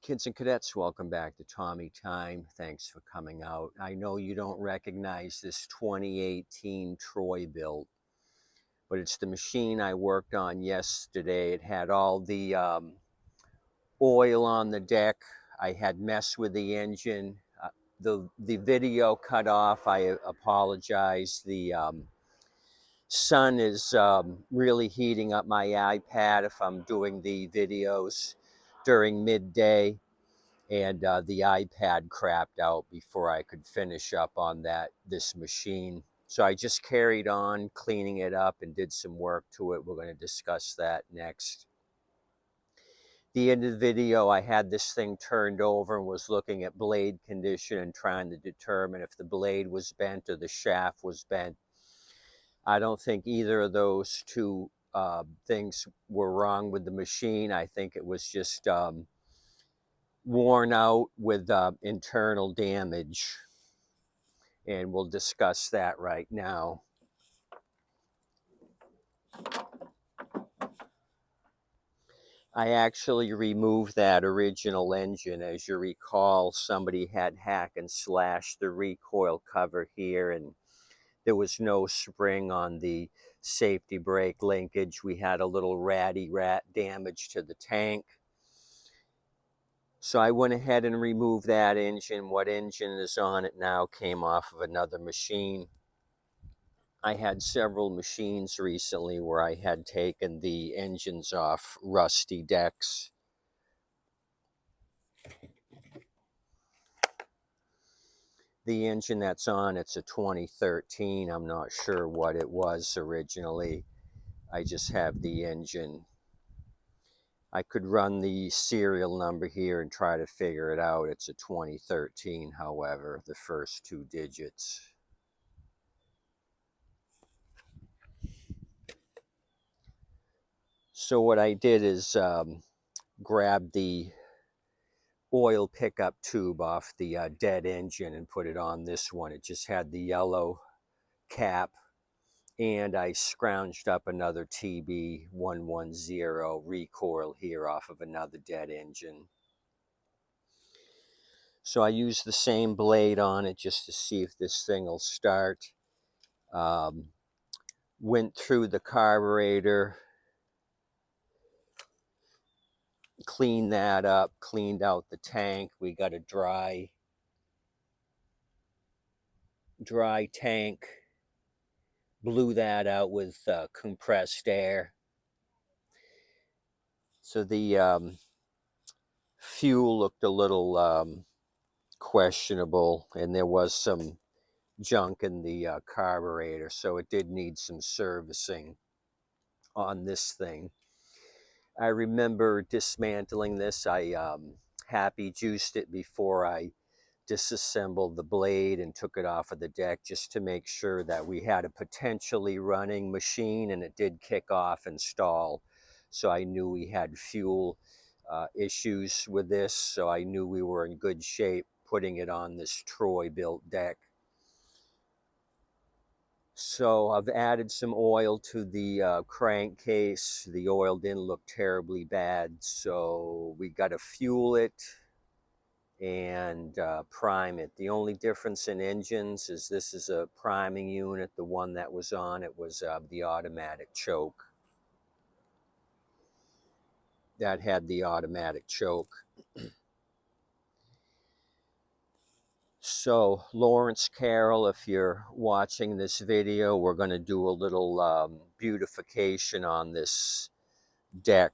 Kids and cadets, welcome back to Tommy Time. Thanks for coming out. I know you don't recognize this 2018 Troy-Bilt, but it's the machine I worked on yesterday. It had all the oil on the deck. I had messed with the engine. The video cut off. I apologize. The sun is really heating up my iPad if I'm doing the videos during midday. And the iPad crapped out before I could finish up on this machine. So I just carried on cleaning it up and did some work to it. We're going to discuss that next. The end of the video, I had this thing turned over and was looking at blade condition and trying to determine if the blade was bent or the shaft was bent. I don't think either of those two things were wrong with the machine. I think it was just worn out with internal damage, and we'll discuss that right now. I actually removed that original engine. As you recall, somebody had hack and slashed the recoil cover here, and there was no spring on the safety brake linkage. We had a little ratty rat damage to the tank. So I went ahead and removed that engine. What engine is on it now came off of another machine. I had several machines recently where I had taken the engines off rusty decks. The engine that's on, it's a 2013. I'm not sure what it was originally. I just have the engine. I could run the serial number here and try to figure it out. It's a 2013, however, the first two digits. So what I did is grab the oil pickup tube off the dead engine and put it on this one. It just had the yellow cap, and I scrounged up another TB110 recoil here off of another dead engine. So I used the same blade on it just to see if this thing will start. Went through the carburetor, cleaned that up, cleaned out the tank. We got a dry tank, blew that out with compressed air. So the fuel looked a little questionable, and there was some junk in the carburetor, so it did need some servicing on this thing. I remember dismantling this. I happy juiced it before I disassembled the blade and took it off of the deck, just to make sure that we had a potentially running machine, and it did kick off and stall. So I knew we had fuel issues with this, so I knew we were in good shape putting it on this Troy-Bilt deck. So I've added some oil to the crankcase. The oil didn't look terribly bad, so we got to fuel it and prime it. The only difference in engines is this is a priming unit. The one that was on it was the automatic choke. That had the automatic choke. So Lawrence Carroll, if you're watching this video, we're going to do a little beautification on this deck.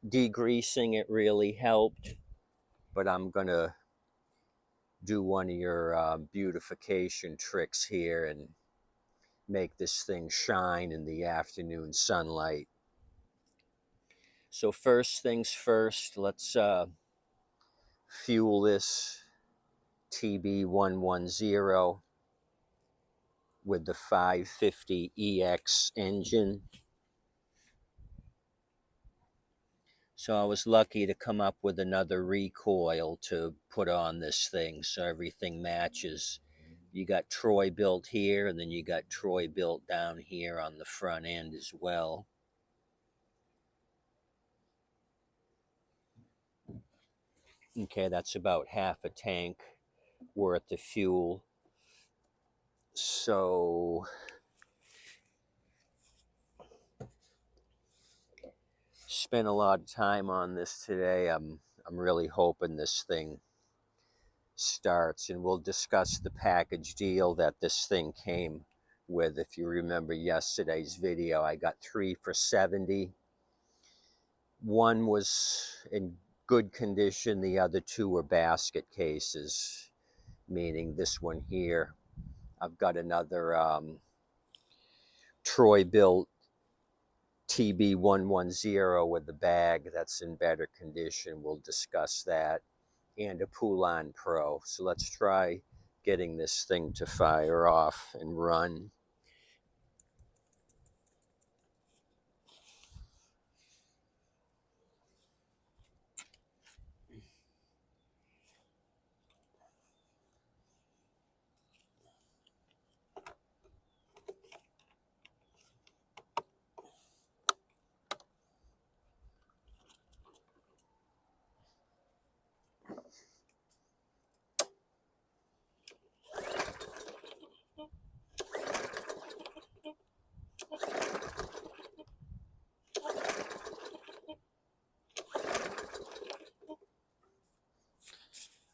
Degreasing it really helped, but I'm going to do one of your beautification tricks here and make this thing shine in the afternoon sunlight. So first things first, let's fuel this TB110 with the 550EX engine. So I was lucky to come up with another recoil to put on this thing so everything matches. You got Troy-Bilt here, and then you got Troy-Bilt down here on the front end as well. Okay, that's about half a tank worth of fuel. So spent a lot of time on this today. I'm really hoping this thing starts, and we'll discuss the package deal that this thing came with. If you remember yesterday's video, I got 3 for $70. One was in good condition, the other 2 were basket cases, meaning this one here. I've got another Troy-Bilt TB110 with the bag that's in better condition. We'll discuss that, and a Poulan Pro. So let's try getting this thing to fire off and run.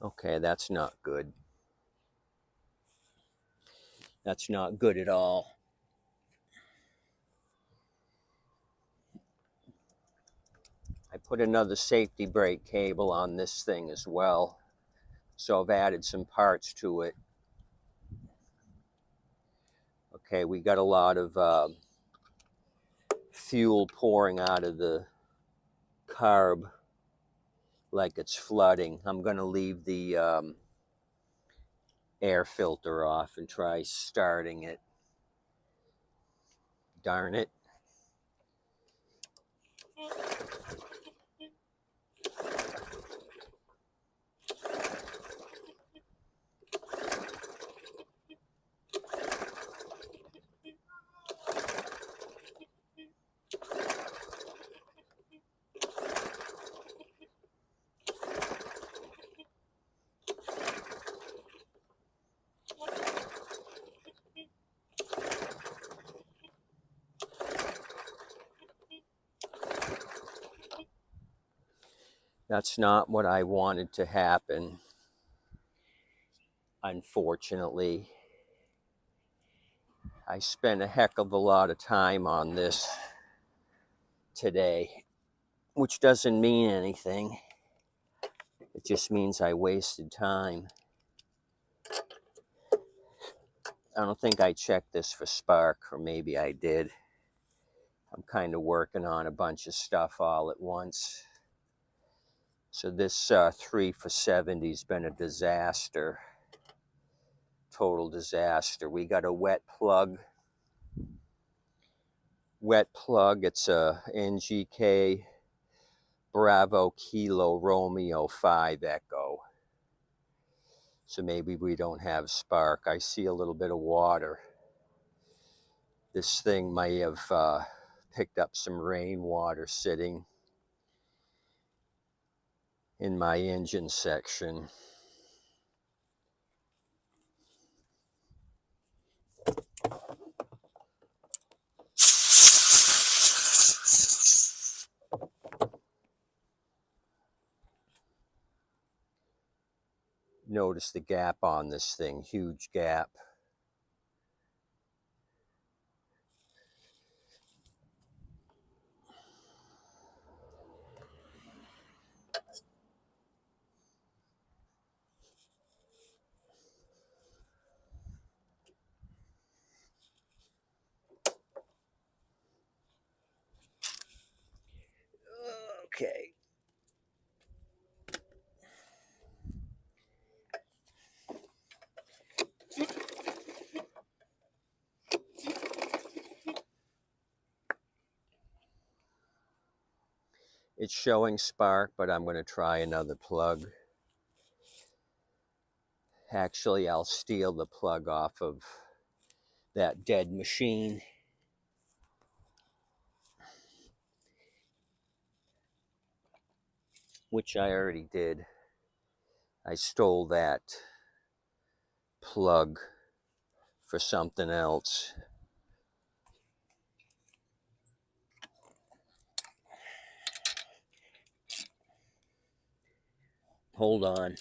Okay, that's not good. That's not good at all. I put another safety brake cable on this thing as well. So I've added some parts to it. Okay, we got a lot of fuel pouring out of the carb like it's flooding. I'm going to leave the air filter off and try starting it. Darn it. That's not what I wanted to happen, unfortunately. I spent a heck of a lot of time on this today, which doesn't mean anything. It just means I wasted time. I don't think I checked this for spark, or maybe I did. I'm kind of working on a bunch of stuff all at once. So this 3 for $70 has been a disaster. Total disaster. We got a wet plug. It's a NGK Bravo Kilo Romeo 5 Echo. So maybe we don't have spark. I see a little bit of water. This thing may have picked up some rainwater sitting in my engine section. Notice the gap on this thing, huge gap. Okay. It's showing spark, but I'm going to try another plug. Actually, I'll steal the plug off of that dead machine. Which I already did. I stole that plug for something else. Hold on.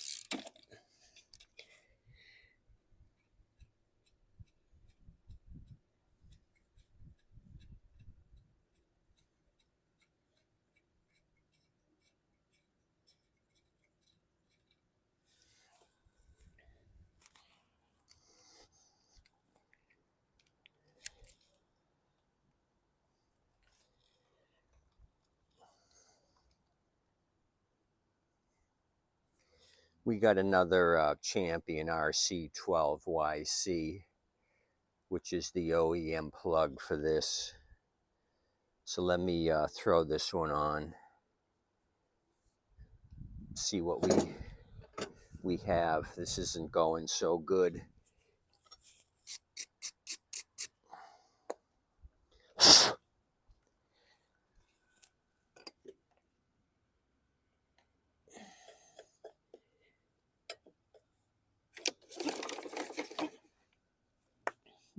We got another Champion RC12YC, which is the OEM plug for this. So let me throw this one on, see what we have. This isn't going so good.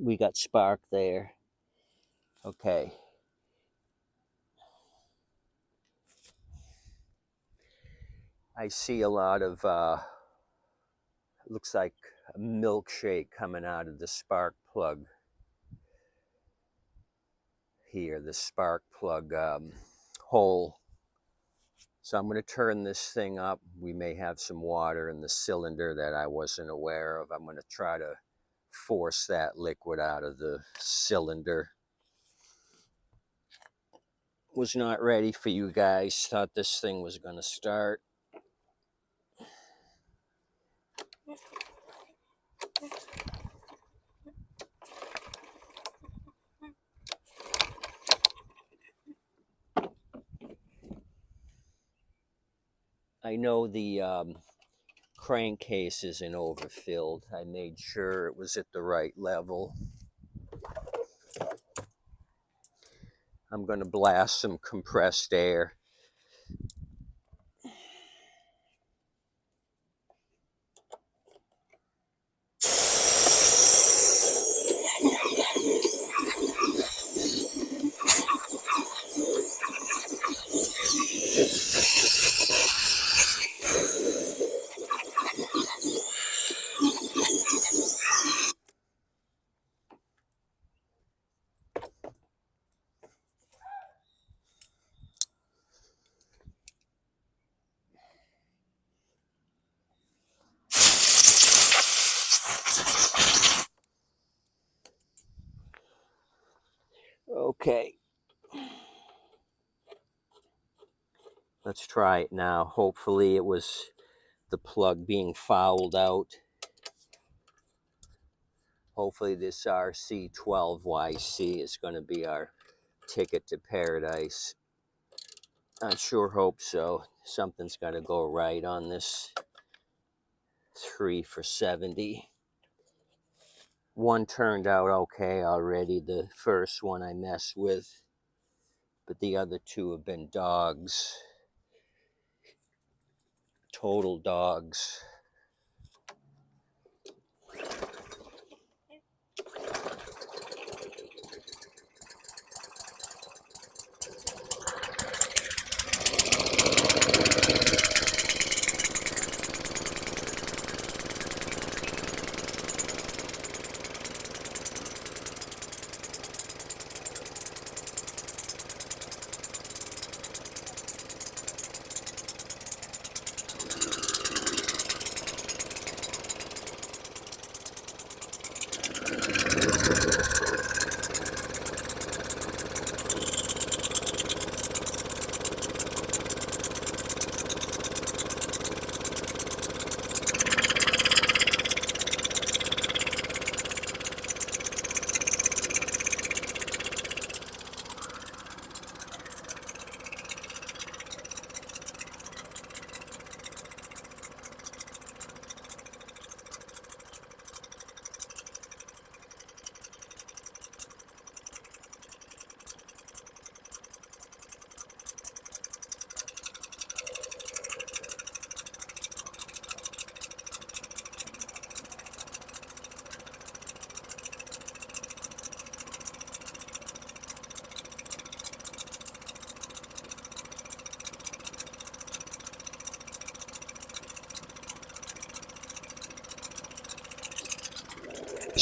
We got spark there. Okay. I see a lot of, looks like a milkshake coming out of the spark plug here, the spark plug hole. So I'm going to turn this thing up. We may have some water in the cylinder that I wasn't aware of. I'm going to try to force that liquid out of the cylinder. Was not ready for you guys. Thought this thing was going to start. I know the crankcase isn't overfilled. I made sure it was at the right level. I'm going to blast some compressed air. Okay. Let's try it now. Hopefully it was the plug being fouled out. Hopefully this RC12YC is going to be our ticket to paradise. I sure hope so. Something's got to go right on this 3 for $70. One turned out okay already, the first one I messed with, but the other two have been dogs. Total dogs.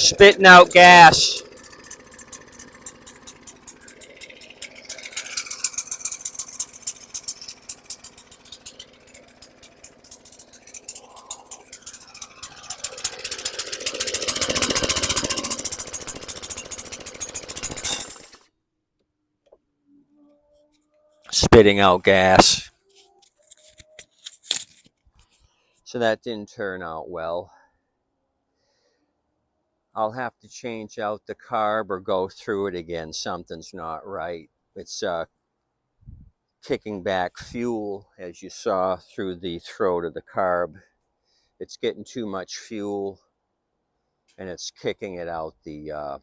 Spitting out gas. Spitting out gas. So that didn't turn out well. I'll have to change out the carb or go through it again. Something's not right. It's kicking back fuel, as you saw through the throat of the carb. It's getting too much fuel and it's kicking it out the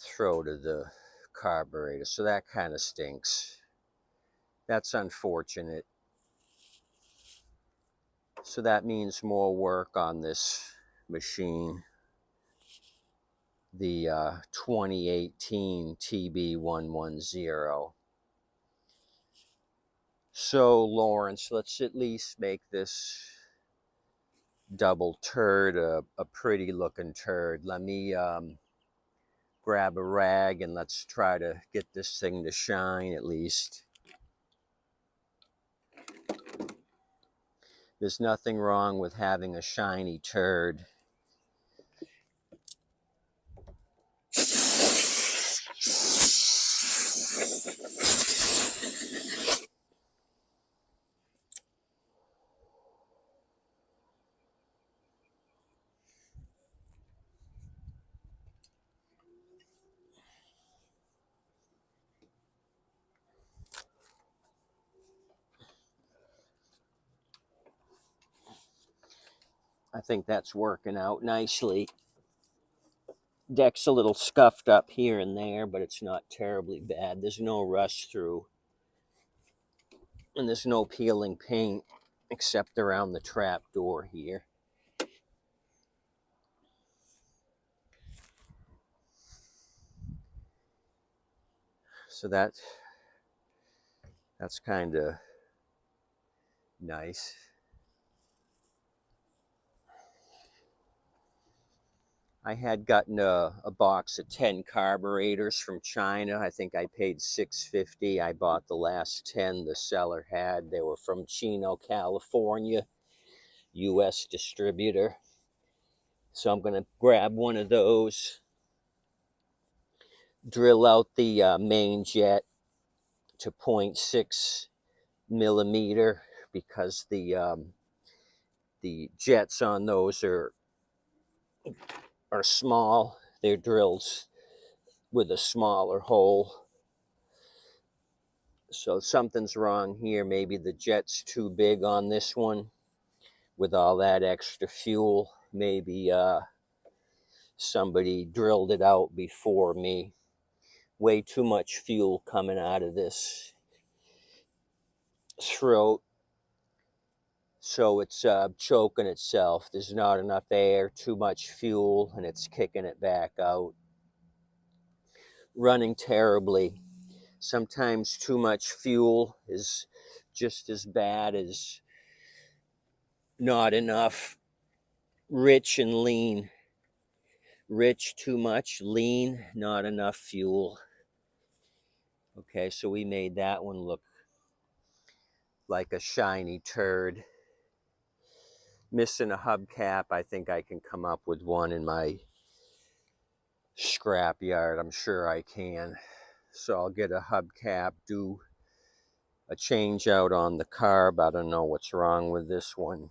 throat of the carburetor. So that kind of stinks. That's unfortunate. So that means more work on this machine. The 2018 TB110. So Lawrence, let's at least make this double turd a pretty looking turd. Let me grab a rag and let's try to get this thing to shine at least. There's nothing wrong with having a shiny turd. I think that's working out nicely. Deck's a little scuffed up here and there, but it's not terribly bad. There's no rust through. And there's no peeling paint except around the trap door here. So that's kind of nice. I had gotten a box of 10 carburetors from China. I think I paid $6.50. I bought the last 10 the seller had. They were from Chino, California, US distributor. So I'm going to grab one of those, drill out the main jet to 0.6 millimeter because the jets on those are small. They're drilled with a smaller hole. So something's wrong here. Maybe the jet's too big on this one with all that extra fuel. Maybe somebody drilled it out before me. Way too much fuel coming out of this throat. So it's choking itself. There's not enough air, too much fuel, and it's kicking it back out. Running terribly. Sometimes too much fuel is just as bad as not enough. Rich and lean. Rich, too much. Lean, not enough fuel. Okay, so we made that one look like a shiny turd. Missing a hubcap. I think I can come up with one in my scrap yard. I'm sure I can. So I'll get a hubcap, do a change out on the carb. I don't know what's wrong with this one.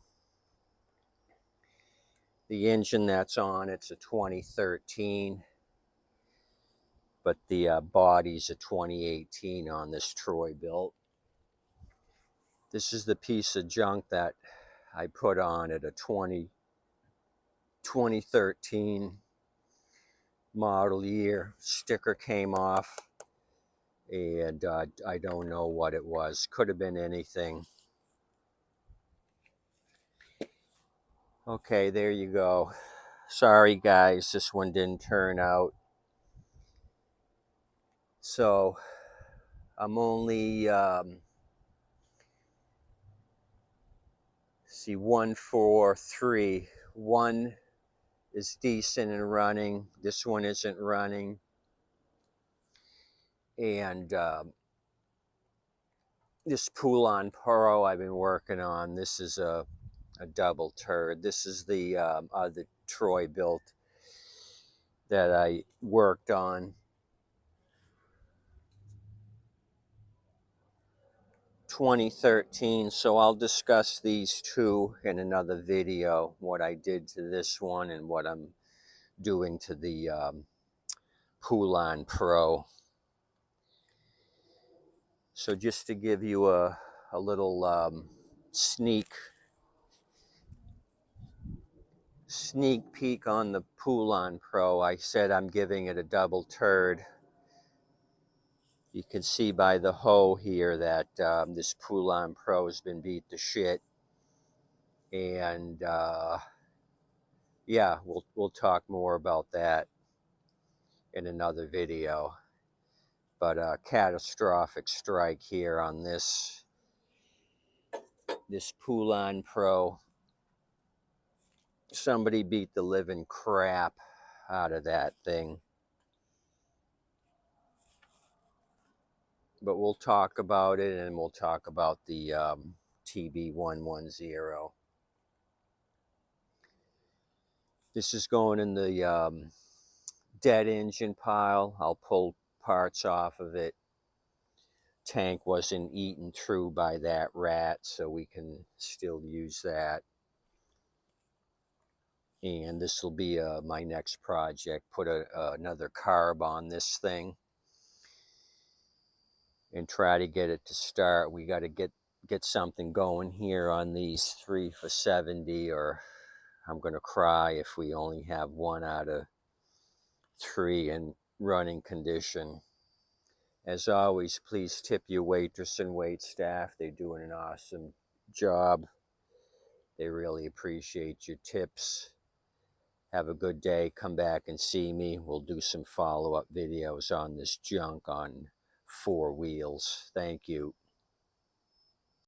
The engine that's on, it's a 2013, but the body's a 2018 on this Troy-Bilt. This is the piece of junk that I put on at a 2013 model year. Sticker came off, and I don't know what it was. Could have been anything. Okay, there you go. Sorry guys, this one didn't turn out. So I'm only see 1, 4, 3. 1 is decent and running. This one isn't running. And this Poulon Pro I've been working on, this is a double turd. This is the Troy-Bilt that I worked on 2013. So I'll discuss these two in another video, what I did to this one and what I'm doing to the Poulon Pro. So just to give you a little sneak peek on the Poulon Pro, I said I'm giving it a double turd. You can see by the hoe here that this Poulon Pro has been beat to shit. And yeah, we'll talk more about that in another video. But a catastrophic strike here on this Poulon Pro. Somebody beat the living crap out of that thing. But we'll talk about it, and we'll talk about the TB110. This is going in the dead engine pile. I'll pull parts off of it. Tank wasn't eaten through by that rat, so we can still use that. And this will be my next project. Put another carb on this thing and try to get it to start. We got to get something going here on these 3 for 70, or I'm going to cry if we only have 1 out of 3 in running condition. As always, please tip your waitress and wait staff. They're doing an awesome job. They really appreciate your tips. Have a good day. Come back and see me. We'll do some follow-up videos on this junk on 4 wheels. Thank you.